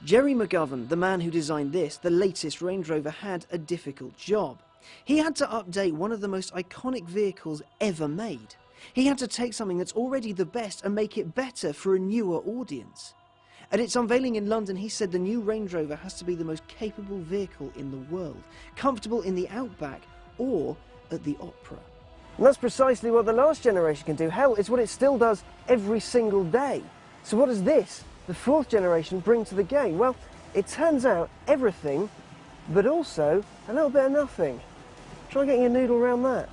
Jerry McGovern, the man who designed this, the latest Range Rover, had a difficult job. He had to update one of the most iconic vehicles ever made. He had to take something that's already the best and make it better for a newer audience. At its unveiling in London, he said the new Range Rover has to be the most capable vehicle in the world, comfortable in the outback or at the opera. And that's precisely what the last generation can do. Hell, it's what it still does every single day. So what does this, the fourth generation, bring to the game? Well, it turns out everything, but also a little bit of nothing. Try getting a noodle around that.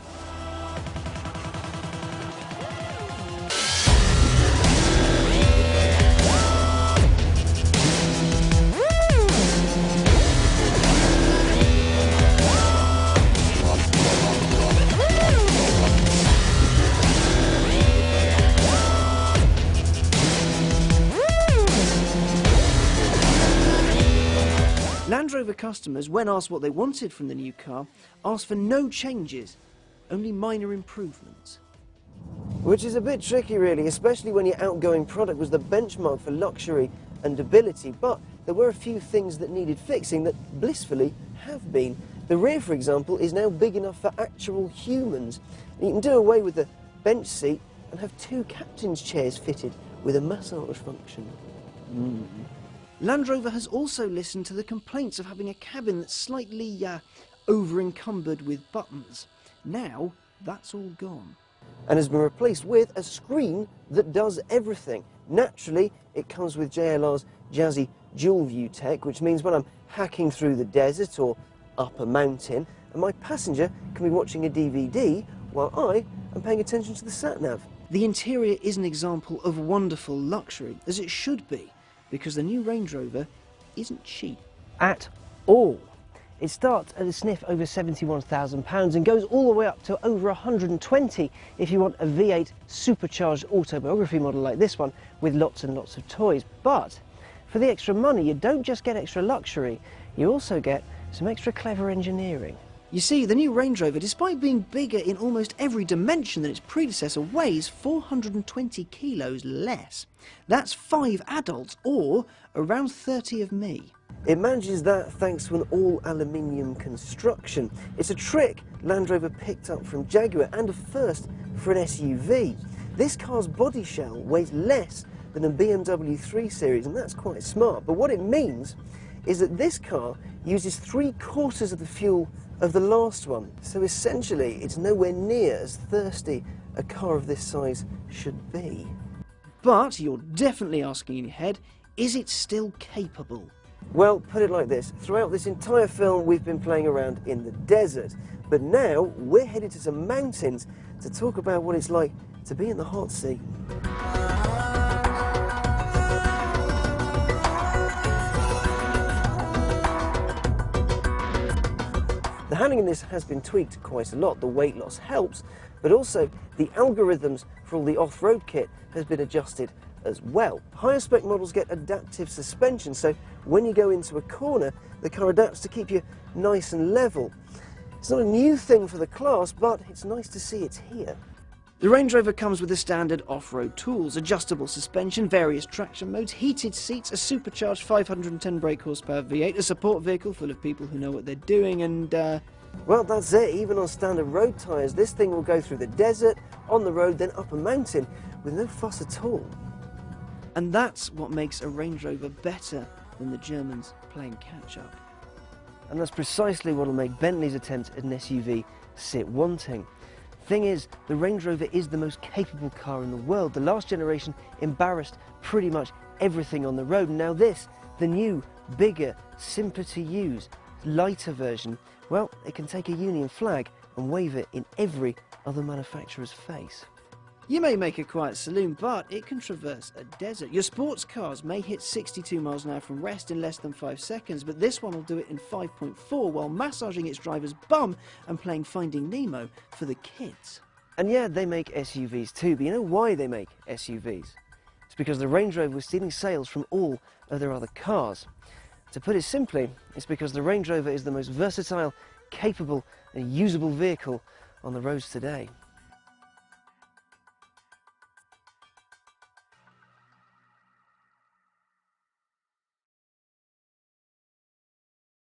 Land Rover customers, when asked what they wanted from the new car, asked for no changes, only minor improvements. Which is a bit tricky really, especially when your outgoing product was the benchmark for luxury and ability, but there were a few things that needed fixing that blissfully have been. The rear, for example, is now big enough for actual humans. And you can do away with the bench seat and have two captain's chairs fitted with a massage function. Land Rover has also listened to the complaints of having a cabin that's slightly over-encumbered with buttons. Now, that's all gone. And has been replaced with a screen that does everything. Naturally, it comes with JLR's jazzy dual view tech, which means when I'm hacking through the desert or up a mountain, and my passenger can be watching a DVD while I am paying attention to the sat-nav. The interior is an example of wonderful luxury, as it should be, because the new Range Rover isn't cheap. At all. It starts at a sniff over £71,000 and goes all the way up to over 120 if you want a V8 supercharged autobiography model like this one with lots and lots of toys. But for the extra money, you don't just get extra luxury, you also get some extra clever engineering. You see, the new Range Rover, despite being bigger in almost every dimension than its predecessor, weighs 420 kilos less. That's 5 adults, or around 30 of me. It manages that thanks to an all-aluminium construction. It's a trick Land Rover picked up from Jaguar and a first for an SUV. This car's body shell weighs less than a BMW 3 Series, and that's quite smart. But what it means is that this car uses 3/4 of the fuel of the last one. So essentially, it's nowhere near as thirsty a car of this size should be. But you're definitely asking in your head, is it still capable? Well, put it like this. Throughout this entire film, we've been playing around in the desert. But now, we're headed to some mountains to talk about what it's like to be in the hot seat. The handling in this has been tweaked quite a lot. The weight loss helps, but also the algorithms for all the off-road kit has been adjusted as well. Higher spec models get adaptive suspension, so when you go into a corner, the car adapts to keep you nice and level. It's not a new thing for the class, but it's nice to see it's here. The Range Rover comes with the standard off-road tools, adjustable suspension, various traction modes, heated seats, a supercharged 510 brake horsepower V8, a support vehicle full of people who know what they're doing, and well, that's it. Even on standard road tyres, this thing will go through the desert, on the road, then up a mountain with no fuss at all. And that's what makes a Range Rover better than the Germans playing catch-up. And that's precisely what will make Bentley's attempt at an SUV sit wanting. Thing is, the Range Rover is the most capable car in the world. The last generation embarrassed pretty much everything on the road. And now this, the new, bigger, simpler to use, lighter version, well, it can take a Union flag and wave it in every other manufacturer's face. You may make a quiet saloon, but it can traverse a desert. Your sports cars may hit 62 miles an hour from rest in less than 5 seconds, but this one will do it in 5.4 while massaging its driver's bum and playing Finding Nemo for the kids. And yeah, they make SUVs too, but you know why they make SUVs? It's because the Range Rover was stealing sales from all of their other cars. To put it simply, it's because the Range Rover is the most versatile, capable and usable vehicle on the roads today.